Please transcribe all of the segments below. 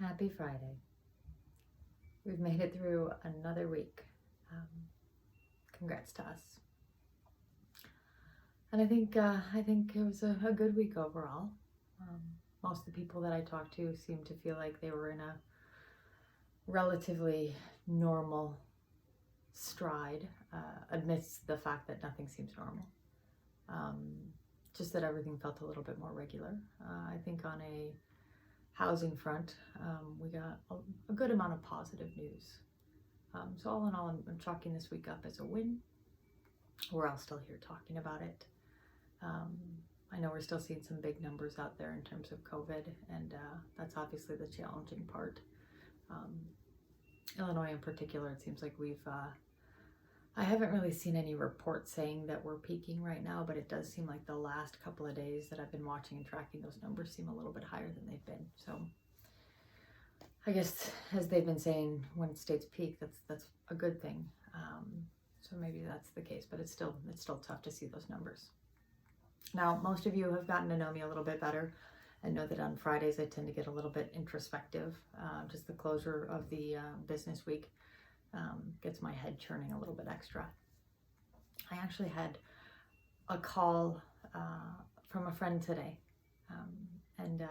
Happy Friday. We've made it through another week. Congrats to us. And I think it was a good week overall. Most of the people that I talked to seemed to feel like they were in a relatively normal stride amidst the fact that nothing seems normal. Just that everything felt a little bit more regular. I think on a housing front, we got a good amount of positive news. So all in all, I'm chalking this week up as a win. We're all still here talking about it. I know we're still seeing some big numbers out there in terms of COVID, and that's obviously the challenging part. Illinois in particular, it seems like I haven't really seen any reports saying that we're peaking right now, but it does seem like the last couple of days that I've been watching and tracking, those numbers seem a little bit higher than they've been. So I guess, as they've been saying, when states peak, that's a good thing. So maybe that's the case, but it's still tough to see those numbers. Now, most of you have gotten to know me a little bit better and know that on Fridays I tend to get a little bit introspective. Just the closure of the business week gets my head churning a little bit extra. I actually had a call from a friend today, and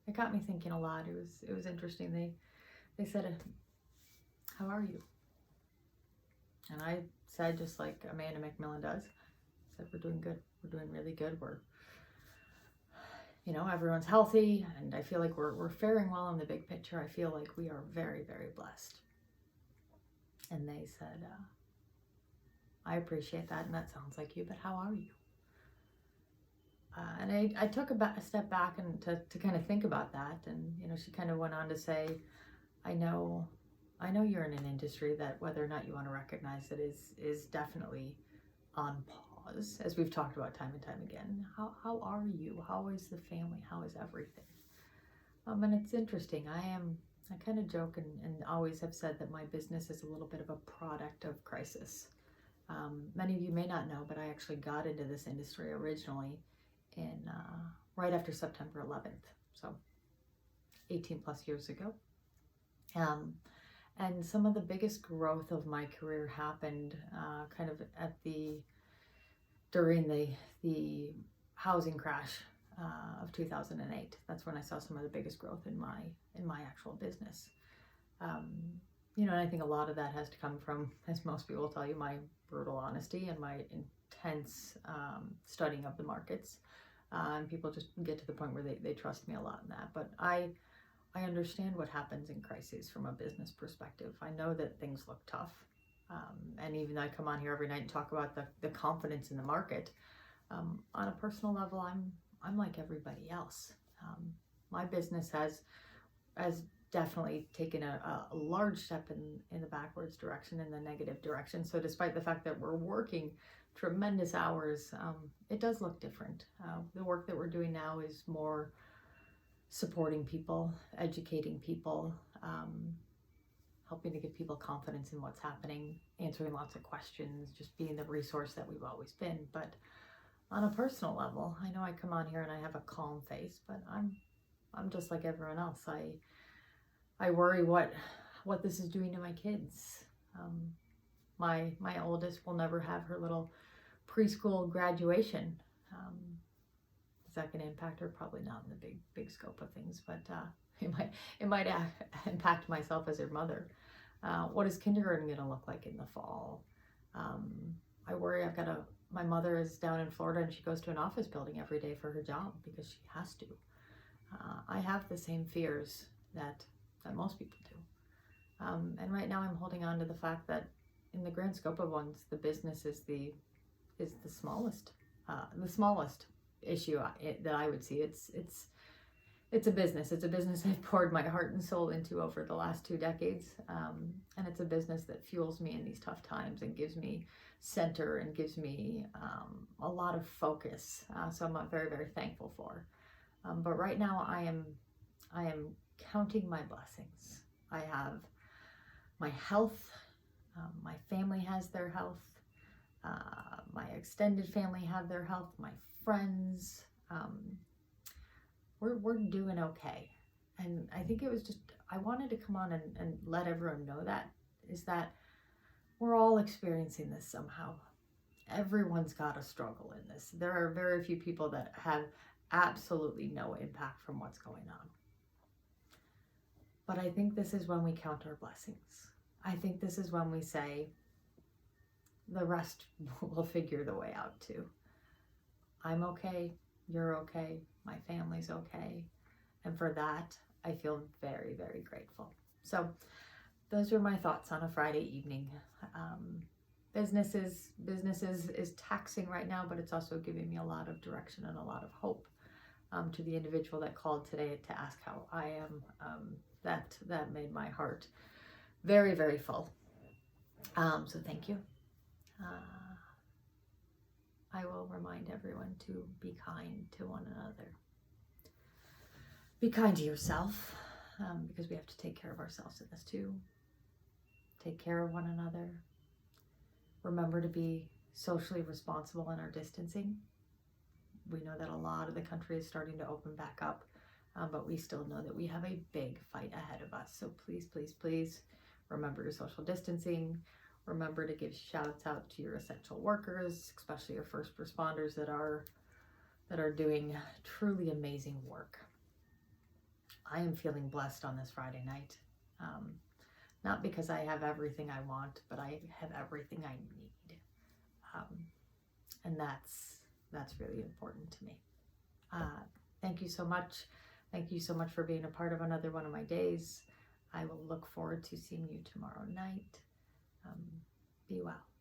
it got me thinking a lot. It was interesting. They said, "How are you?" And I said, just like Amanda McMillan does, I said, "We're doing good. We're doing really good. Everyone's healthy, and I feel like we're faring well in the big picture. I feel like we are very, very blessed." And they said, "I appreciate that, and that sounds like you, but how are you?" And I took a step back and to kind of think about that. And, she kind of went on to say, I know you're in an industry that, whether or not you want to recognize it, is definitely on pause, as we've talked about time and time again. How are you? How is the family? How is everything? And it's interesting. I kind of joke and always have said that my business is a little bit of a product of crisis. Many of you may not know, but I actually got into this industry originally in right after September 11th, so 18 plus years ago. And some of the biggest growth of my career happened kind of during the housing crash of 2008. That's when I saw some of the biggest growth in my actual business. And I think a lot of that has to come from, as most people will tell you, my brutal honesty and my intense studying of the markets. And people just get to the point where they trust me a lot in that. But I understand what happens in crises from a business perspective. I know that things look tough. And even though I come on here every night and talk about the confidence in the market, on a personal level, I'm like everybody else. My business has definitely taken a large step in the backwards direction, in the negative direction. So despite the fact that we're working tremendous hours, it does look different. The work that we're doing now is more supporting people, educating people, helping to give people confidence in what's happening, answering lots of questions, just being the resource that we've always been. But on a personal level, I know I come on here and I have a calm face, but I'm just like everyone else. I worry what this is doing to my kids. My oldest will never have her little preschool graduation. Is that going to impact her? Probably not in the big scope of things, but it might impact myself as her mother. What is kindergarten going to look like in the fall? I worry. My mother is down in Florida and she goes to an office building every day for her job because she has to. I have the same fears that most people do. And right now I'm holding on to the fact that in the grand scope of ones, the business is the smallest issue that I would see. It's a business. It's a business I've poured my heart and soul into over the last 2 decades. And it's a business that fuels me in these tough times and gives me center and gives me a lot of focus. So I'm very, very thankful for. But right now I am counting my blessings. I have my health. My family has their health. My extended family have their health. My friends. We're doing okay. And I think it was just, I wanted to come on and let everyone know that, is that we're all experiencing this somehow. Everyone's got a struggle in this. There are very few people that have absolutely no impact from what's going on. But I think this is when we count our blessings. I think this is when we say, the rest will figure the way out too. I'm okay, you're okay, my family's okay. And for that, I feel very, very grateful. So those are my thoughts on a Friday evening. Business is taxing right now, but it's also giving me a lot of direction and a lot of hope. To the individual that called today to ask how I am, that made my heart very, very full. So thank you. I will remind everyone to be kind to one another. Be kind to yourself, because we have to take care of ourselves in this too. Take care of one another. Remember to be socially responsible in our distancing. We know that a lot of the country is starting to open back up, but we still know that we have a big fight ahead of us. So please, please, please remember your social distancing. Remember to give shouts out to your essential workers, especially your first responders that are doing truly amazing work. I am feeling blessed on this Friday night. Not because I have everything I want, but I have everything I need. And that's really important to me. Thank you so much. Thank you so much for being a part of another one of my days. I will look forward to seeing you tomorrow night. Be well.